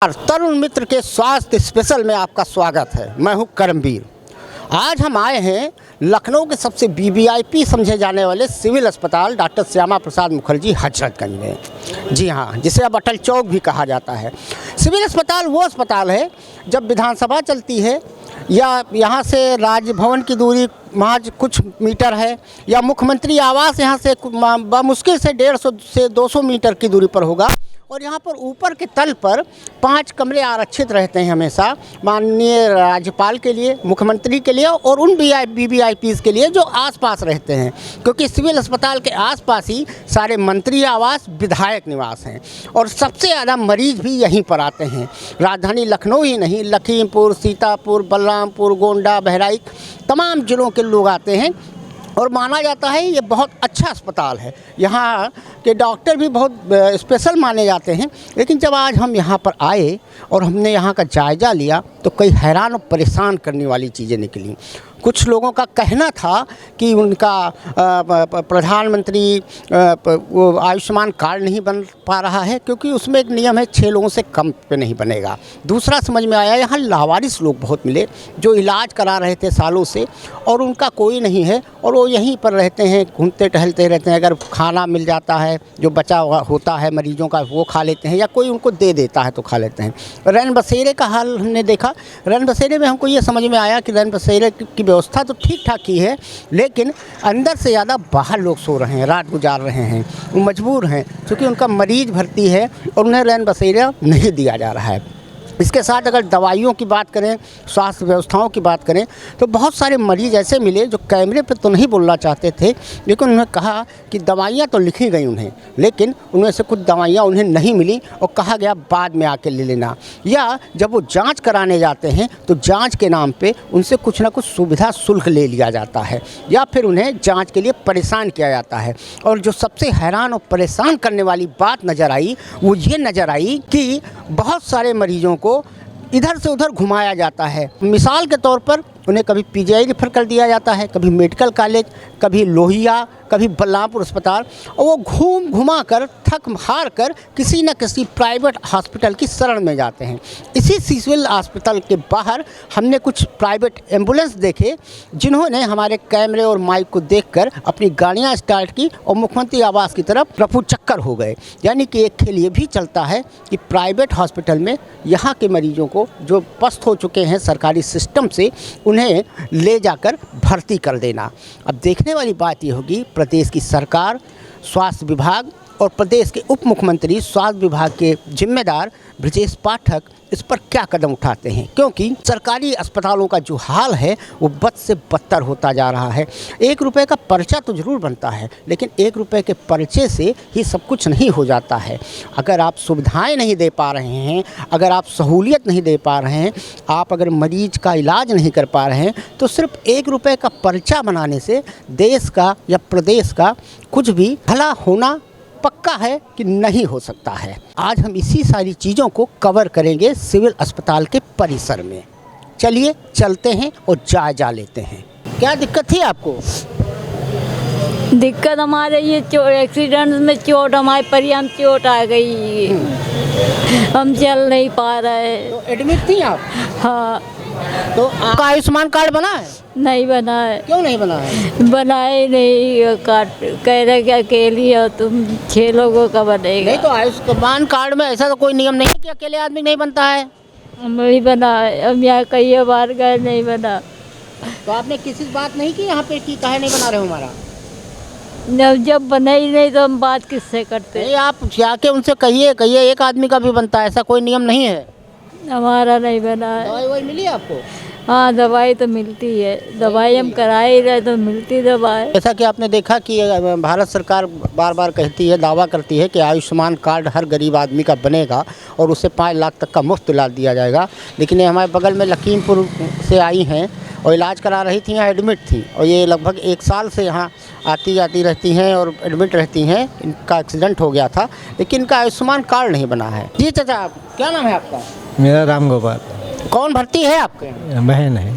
तरुण मित्र के स्वास्थ्य स्पेशल में आपका स्वागत है। मैं हूं करमवीर। आज हम आए हैं लखनऊ के सबसे वीवीआईपी समझे जाने वाले सिविल अस्पताल डॉक्टर श्यामा प्रसाद मुखर्जी हजरतगंज में। जी हाँ, जिसे अब अटल चौक भी कहा जाता है। सिविल अस्पताल वो अस्पताल है जब विधानसभा चलती है या यहाँ से राजभवन की दूरी महज कुछ मीटर है या मुख्यमंत्री आवास यहाँ से मुश्किल से 150 से 200 मीटर की दूरी पर होगा और यहाँ पर ऊपर के तल पर 5 कमरे आरक्षित रहते हैं हमेशा माननीय राज्यपाल के लिए, मुख्यमंत्री के लिए और उन वीवीआईपीज़ के लिए जो आसपास रहते हैं, क्योंकि सिविल अस्पताल के आसपास ही सारे मंत्री आवास, विधायक निवास हैं और सबसे ज़्यादा मरीज भी यहीं पर आते हैं। राजधानी लखनऊ ही नहीं, लखीमपुर, सीतापुर, बलरामपुर, गोंडा, बहराइच तमाम ज़िलों के लोग आते हैं और माना जाता है ये बहुत अच्छा अस्पताल है। यहाँ के डॉक्टर भी बहुत स्पेशल माने जाते हैं। लेकिन जब आज हम यहाँ पर आए और हमने यहाँ का जायज़ा लिया तो कई हैरान और परेशान करने वाली चीज़ें निकली। कुछ लोगों का कहना था कि उनका प्रधानमंत्री वो आयुष्मान कार्ड नहीं बन पा रहा है क्योंकि उसमें एक नियम है 6 लोगों से कम पे नहीं बनेगा। दूसरा समझ में आया यहाँ लावारिस लोग बहुत मिले जो इलाज करा रहे थे सालों से और उनका कोई नहीं है और वो यहीं पर रहते हैं, घूमते टहलते रहते हैं। अगर खाना मिल जाता है जो बचा होता है मरीजों का वो खा लेते हैं या कोई उनको दे देता है तो खा लेते हैं। रैन बसेरे का हाल हमने देखा। रैन बसेरे में हमको ये समझ में आया कि रैन बसेरे की व्यवस्था तो ठीक ठाक ही है, लेकिन अंदर से ज़्यादा बाहर लोग सो रहे हैं, रात गुजार रहे हैं। वो मजबूर हैं क्योंकि उनका मरीज़ भर्ती है और उन्हें रैन बसेरा नहीं दिया जा रहा है। इसके साथ अगर दवाइयों की बात करें, स्वास्थ्य व्यवस्थाओं की बात करें तो बहुत सारे मरीज़ ऐसे मिले जो कैमरे पर तो नहीं बोलना चाहते थे, लेकिन उन्होंने कहा कि दवाइयाँ तो लिखी गई उन्हें, लेकिन उनमें से कुछ दवाइयाँ उन्हें नहीं मिली और कहा गया बाद में आके ले लेना। या जब वो जांच कराने जाते हैं तो जांच के नाम पे उनसे कुछ ना कुछ सुविधा शुल्क ले लिया जाता है या फिर उन्हें जाँच के लिए परेशान किया जाता है। और जो सबसे हैरान और परेशान करने वाली बात नज़र आई वो ये नज़र आई कि बहुत सारे मरीज़ों को इधर से उधर घुमाया जाता है। मिसाल के तौर पर उन्हें कभी पीजीआई रेफर कर दिया जाता है, कभी मेडिकल कॉलेज, कभी लोहिया, कभी बलरामपुर अस्पताल और वो घुमा कर थक हार कर किसी न किसी प्राइवेट हॉस्पिटल की शरण में जाते हैं। इसी सिविल अस्पताल के बाहर हमने कुछ प्राइवेट एम्बुलेंस देखे जिन्होंने हमारे कैमरे और माइक को देखकर अपनी गाड़ियां स्टार्ट की और मुख्यमंत्री आवास की तरफ रफू चक्कर हो गए। यानी कि एक खेल ये भी चलता है कि प्राइवेट हॉस्पिटल में यहाँ के मरीजों को जो पस्त हो चुके हैं सरकारी सिस्टम से उन्हें ले जाकर भर्ती कर देना। अब देखने वाली बात ये होगी प्रदेश की सरकार, स्वास्थ्य विभाग और प्रदेश के उप मुख्यमंत्री स्वास्थ्य विभाग के जिम्मेदार ब्रजेश पाठक इस पर क्या कदम उठाते हैं, क्योंकि सरकारी अस्पतालों का जो हाल है वो बद से बदतर होता जा रहा है। 1 रुपये का पर्चा तो ज़रूर बनता है, लेकिन 1 रुपये के पर्चे से ही सब कुछ नहीं हो जाता है। अगर आप सुविधाएं नहीं दे पा रहे हैं, अगर आप सहूलियत नहीं दे पा रहे हैं, आप अगर मरीज का इलाज नहीं कर पा रहे हैं तो सिर्फ 1 रुपये का पर्चा बनाने से देश का या प्रदेश का कुछ भी भला होना पक्का है कि नहीं हो सकता है। आज हम इसी सारी चीज़ों को कवर करेंगे सिविल अस्पताल के परिसर में। चलिए चलते हैं और जायजा लेते हैं। क्या दिक्कत थी आपको? दिक्कत हमारे ये एक्सीडेंट में चोट, हमारे परियां चोट आ गई, हम चल नहीं पा रहे। तो एडमिट थी आप? हाँ। तो आपका आयुष्मान कार्ड बना है? नहीं बना है। क्यों नहीं बना है? बनाए नहीं, कार्ड कह रहे कि अकेली हो तुम, 6 लोगों का बनेगा। नहीं तो आयुष्मान कार्ड में ऐसा तो कोई नियम नहीं है कि अकेले आदमी नहीं बनता है। नहीं बना है, हम यहाँ कई बार गए, नहीं बना। तो आपने किसी से बात नहीं की यहाँ पे कि काहे नहीं बना रहे हो हमारा? जब बना ही नहीं तो हम बात किससे करते? नहीं, आप जाके उनसे कहिए एक आदमी का भी बनता है, ऐसा कोई नियम नहीं है। हमारा नहीं बना है। दवाई मिली आपको? हाँ, दवाई तो मिलती है, दवाई हम करा ही रहे तो मिलती दवाई। जैसा कि आपने देखा कि भारत सरकार बार बार कहती है, दावा करती है कि आयुष्मान कार्ड हर गरीब आदमी का बनेगा और उसे 5 लाख तक का मुफ्त इलाज दिया जाएगा। लेकिन ये हमारे बगल में लखीमपुर से आई हैं और इलाज करा रही थी, यहाँ एडमिट थी और ये लगभग 1 साल से यहाँ आती जाती रहती हैं और एडमिट रहती हैं। इनका एक्सीडेंट हो गया था लेकिन इनका आयुष्मान कार्ड नहीं बना है। जी चाचा, क्या नाम है आपका? मेरा राम गोपाल। कौन भर्ती है आपके? बहन है।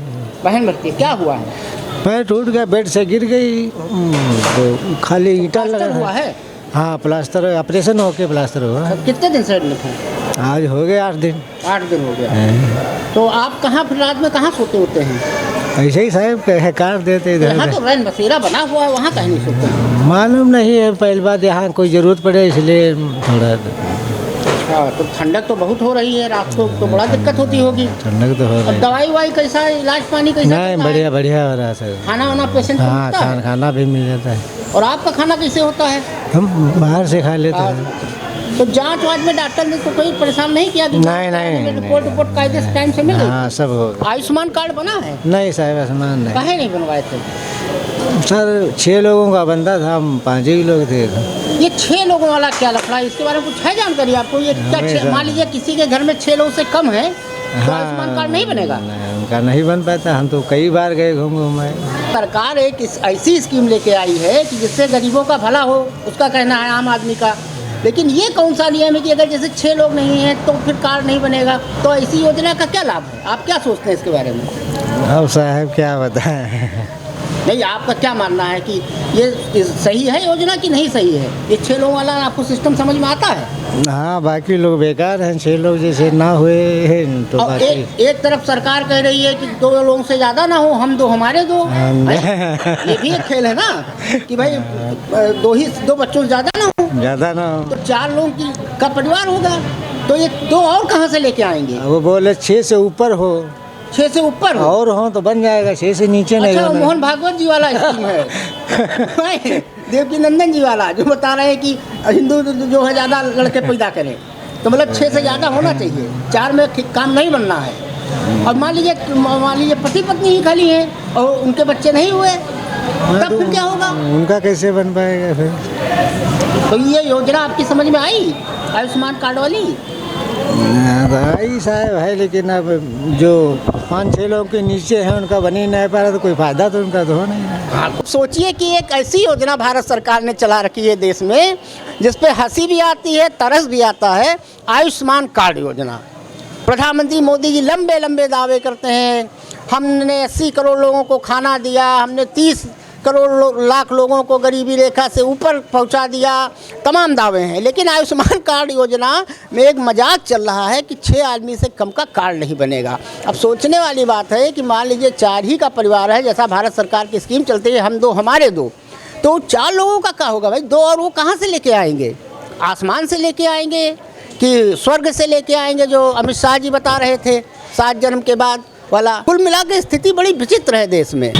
बहन भर्ती है। क्या हुआ है? पैर टूट गया, बेड से गिर गई तो खाली ईंटा लगा हुआ है। हाँ, प्लास्टर ऑपरेशन होके प्लास्टर हुआ। कितने दिन से एडमिट है? आज हो गए 8 दिन। 8 दिन हो गया। तो आप कहाँ फिर रात में कहाँ सोते होते हैं? ऐसे ही साहब कहे काट देते इधर यहाँ तो रैन बसेरा बना हुआ है, वहाँ कहीं नहीं सोते हैं? मालूम नहीं है, पहली बात यहाँ कोई ज़रूरत पड़े इसलिए थोड़ा हाँ, तो ठंडक तो बहुत हो रही है रात को, तो बड़ा दिक्कत होती होगी। ठंडक तो हो अब रही। दवाई वाई कैसा है, इलाज पानी कैसा नहीं, चलता है? बढ़िया बढ़िया हो रहा है सर। खाना वाना पेशेंट को हाँ, मिलता है? खाना भी मिल जाता है। और आपका खाना कैसे होता है? हम बाहर से खा लेते हैं। तो जांच वाच में डॉक्टर ने तो कोई परेशान नहीं किया? नहीं, रिपोर्ट कायदे से टाइम से मिल गई? हाँ, सब हो गया। आयुष्मान कार्ड बना है? नहीं साहब, आसमान नहीं काहे नहीं बनवाए थे? सर। 6 लोगों का बंदा था, हम 5 ही लोग थे। ये 6 लोगों वाला क्या लफड़ा है, इसके बारे में कुछ है जानकारी आपको? ये क्या मान लीजिए किसी के घर में 6 लोग से कम है तो आयुष्मान कार्ड नहीं बनेगा? नहीं, उनका नहीं बन पाता। हम तो कई बार गए घूम आए। सरकार एक ऐसी स्कीम लेके आई है कि जिससे गरीबों का भला हो, उसका कहना है, आम आदमी का। लेकिन ये कौन सा नियम है कि अगर जैसे 6 लोग नहीं हैं तो फिर कार्ड नहीं बनेगा? तो ऐसी योजना का क्या लाभ है? आप क्या सोचते हैं इसके बारे में? अब साहब क्या बताएं। नहीं, आपका क्या मानना है कि ये सही है योजना कि नहीं सही है? ये 6 लोगों वाला आपको सिस्टम समझ में आता है? हाँ, बाकी लोग बेकार हैं। 6 लोग जैसे ना हुए हैं तो और बाकी एक तरफ सरकार कह रही है कि 2 लोगों से ज़्यादा ना हो, हम 2 हमारे 2। ये भी एक खेल है ना कि भाई 2 बच्चों से ज़्यादा ना हो, ज़्यादा ना हो। तो 4 लोगों का परिवार होगा, तो ये 2 और कहाँ से लेके आएंगे? वो बोले 6 से ऊपर हो। 6 से ऊपर हो? और हो तो बन जाएगा, 6 से नीचे नहीं अच्छा, बनेगा। मोहन भागवत जी वाला स्कीम है देवकी नंदन जी वाला, जो बता रहे हैं कि हिंदू जो है ज़्यादा लड़के पैदा करें, तो मतलब 6 से ज़्यादा होना चाहिए, 4 में काम नहीं बनना है। और मान लीजिए पति पत्नी ही खाली हैं और उनके बच्चे नहीं हुए, तब फिर क्या होगा? उनका कैसे बन पाएगा फिर? तो ये योजना आपकी समझ में आई, आयुष्मान कार्ड वाली? आई साहब है, लेकिन अब जो 5-6 लोगों के नीचे हैं उनका बन ही नहीं पा रहा, तो कोई फायदा तो उनका तो हो नहीं है। सोचिए कि एक ऐसी योजना भारत सरकार ने चला रखी है देश में, जिस पे हंसी भी आती है, तरस भी आता है। आयुष्मान कार्ड योजना, प्रधानमंत्री मोदी जी लंबे लंबे दावे करते हैं, हमने 80 करोड़ लोगों को खाना दिया, हमने 30 करोड़ लाख लोगों को गरीबी रेखा से ऊपर पहुंचा दिया, तमाम दावे हैं। लेकिन आयुष्मान कार्ड योजना में एक मजाक चल रहा है कि 6 आदमी से कम का कार्ड नहीं बनेगा। अब सोचने वाली बात है कि मान लीजिए 4 ही का परिवार है, जैसा भारत सरकार की स्कीम चलती है, हम 2 हमारे 2, तो 4 लोगों का क्या होगा भाई? 2 और वो कहाँ से लेके आएंगे? आसमान से लेके आएंगे कि स्वर्ग से लेके आएंगे, जो अमित शाह जी बता रहे थे 7 जन्म के बाद वाला? कुल मिला के स्थिति बड़ी विचित्र है देश में।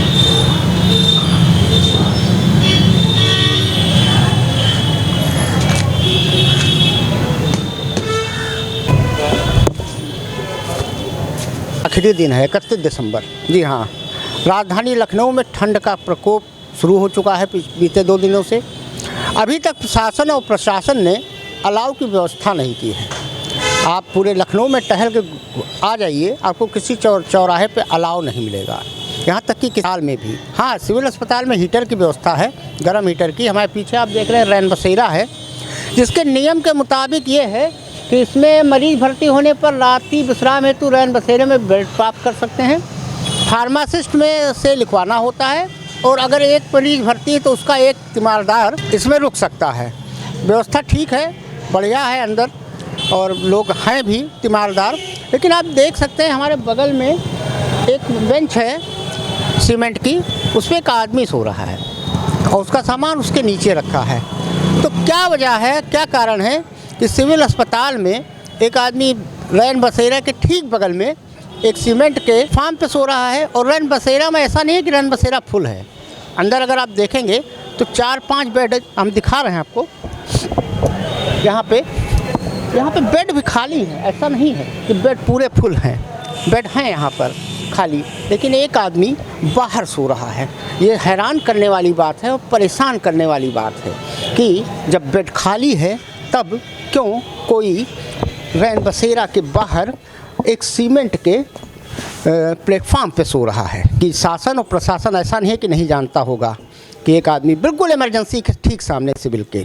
आखिरी दिन है 31 दिसंबर। जी हाँ, राजधानी लखनऊ में ठंड का प्रकोप शुरू हो चुका है बीते 2 दिनों से। अभी तक प्रशासन और प्रशासन ने अलाव की व्यवस्था नहीं की है। आप पूरे लखनऊ में टहल के आ जाइए, आपको किसी चौराहे पे अलाव नहीं मिलेगा, यहाँ तक कि अस्पताल में भी। हाँ, सिविल अस्पताल में हीटर की व्यवस्था है, गर्म हीटर की। हमारे पीछे आप देख रहे हैं रैन बसेरा है, जिसके नियम के मुताबिक ये है कि इसमें मरीज भर्ती होने पर रात्रि विश्राम हेतु रैन बसेरे में बेड प्राप्त कर सकते हैं। फार्मासिस्ट में से लिखवाना होता है, और अगर एक मरीज भर्ती है तो उसका एक तीमारदार इसमें रुक सकता है। व्यवस्था ठीक है, बढ़िया है अंदर, और लोग हैं भी तीमारदार। लेकिन आप देख सकते हैं हमारे बगल में एक बेंच है सीमेंट की, उस पर एक आदमी सो रहा है और उसका सामान उसके नीचे रखा है। तो क्या वजह है, क्या कारण है कि सिविल अस्पताल में एक आदमी रैन बसेरा के ठीक बगल में एक सीमेंट के फार्म पे सो रहा है? और रैन बसेरा में ऐसा नहीं है कि रैन बसेरा फुल है, अंदर अगर आप देखेंगे तो 4-5 बेड हम दिखा रहे हैं आपको। यहाँ पे बेड भी खाली हैं, ऐसा नहीं है कि बेड पूरे फुल हैं, बेड हैं यहाँ पर खाली, लेकिन एक आदमी बाहर सो रहा है। ये हैरान करने वाली बात है और परेशान करने वाली बात है कि जब बेड खाली है तब क्यों कोई रैन बसेरा के बाहर एक सीमेंट के प्लेटफॉर्म पे सो रहा है। कि शासन और प्रशासन ऐसा नहीं है कि नहीं जानता होगा कि एक आदमी बिल्कुल इमरजेंसी के ठीक सामने सिविल के।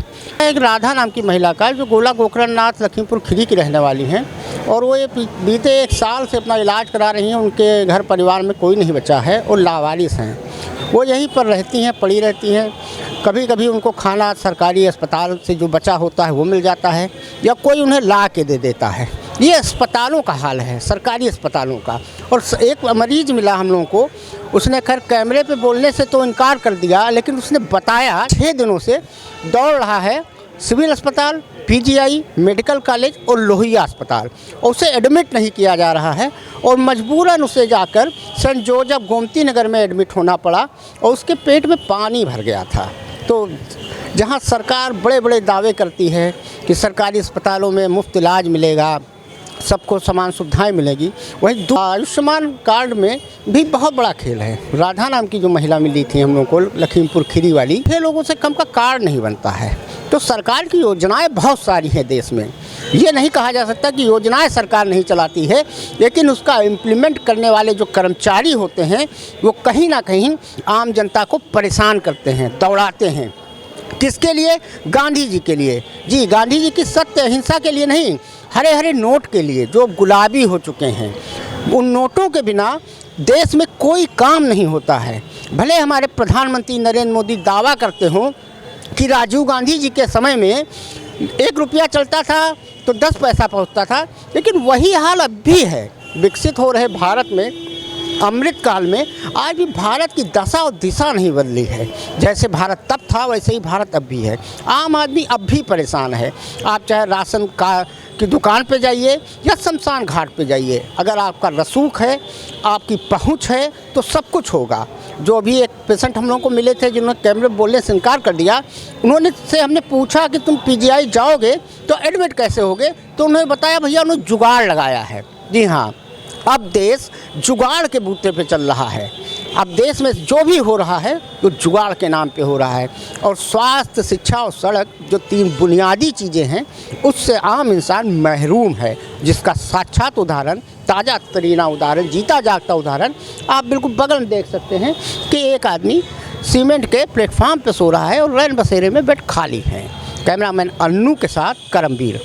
एक राधा नाम की महिला का, जो गोला गोकरणनाथ लखीमपुर खीरी की रहने वाली हैं, और वो ये बीते 1 साल से अपना इलाज करा रही हैं। उनके घर परिवार में कोई नहीं बचा है और लावारिस हैं। वो यहीं पर रहती हैं, पड़ी रहती हैं। कभी कभी उनको खाना सरकारी अस्पताल से जो बचा होता है वो मिल जाता है, या कोई उन्हें ला के दे देता है। ये अस्पतालों का हाल है, सरकारी अस्पतालों का। और एक मरीज मिला हम लोगों को, उसने खैर कैमरे पे बोलने से तो इनकार कर दिया, लेकिन उसने बताया 6 दिनों से दौड़ रहा है सिविल अस्पताल, पीजीआई, मेडिकल कॉलेज और लोहिया अस्पताल, और उसे एडमिट नहीं किया जा रहा है और मजबूरन उसे जाकर सेंट जोसेफ गोमती नगर में एडमिट होना पड़ा और उसके पेट में पानी भर गया था। तो जहां सरकार बड़े बड़े दावे करती है कि सरकारी अस्पतालों में मुफ्त इलाज मिलेगा, सबको समान सुविधाएं मिलेगी, वहीं आयुष्मान कार्ड में भी बहुत बड़ा खेल है। राधा नाम की जो महिला मिली थी हम लोगों को, लखीमपुर खीरी वाली, 6 लोगों से कम का कार्ड नहीं बनता है। तो सरकार की योजनाएं बहुत सारी हैं देश में, ये नहीं कहा जा सकता कि योजनाएं सरकार नहीं चलाती है, लेकिन उसका इम्प्लीमेंट करने वाले जो कर्मचारी होते हैं वो कहीं ना कहीं आम जनता को परेशान करते हैं, दौड़ाते हैं। किसके लिए? गांधी जी के लिए। जी, गांधी जी की सत्य अहिंसा के लिए नहीं, हरे हरे नोट के लिए जो गुलाबी हो चुके हैं। उन नोटों के बिना देश में कोई काम नहीं होता है। भले हमारे प्रधानमंत्री नरेंद्र मोदी दावा करते हों कि राजीव गांधी जी के समय में 1 रुपया चलता था तो 10 पैसा पहुंचता था, लेकिन वही हाल अब भी है। विकसित हो रहे भारत में, अमृत काल में, आज भी भारत की दशा और दिशा नहीं बदली है। जैसे भारत तब था वैसे ही भारत अब भी है। आम आदमी अब भी परेशान है। आप चाहे राशन की दुकान पे जाइए या शमशान घाट पे जाइए, अगर आपका रसूख है, आपकी पहुंच है तो सब कुछ होगा। जो अभी एक पेशेंट हम लोगों को मिले थे जिन्होंने कैमरे बोलने से इनकार कर दिया, उन्होंने से हमने पूछा कि तुम पीजीआई जाओगे तो एडमिट कैसे होगे, तो उन्होंने बताया भैया उन्होंने जुगाड़ लगाया है। जी हाँ, अब देश जुगाड़ के बूते पे चल रहा है। अब देश में जो भी हो रहा है वो जुगाड़ के नाम पे हो रहा है। और स्वास्थ्य, शिक्षा और सड़क जो 3 बुनियादी चीज़ें हैं, उससे आम इंसान महरूम है, जिसका साक्षात उदाहरण, ताज़ा तरीना उदाहरण, जीता जागता उदाहरण आप बिल्कुल बगल में देख सकते हैं कि एक आदमी सीमेंट के प्लेटफार्म पे सो रहा है और रैन बसेरे में बेड खाली है। कैमरामैन अन्नू के साथ करमवीर।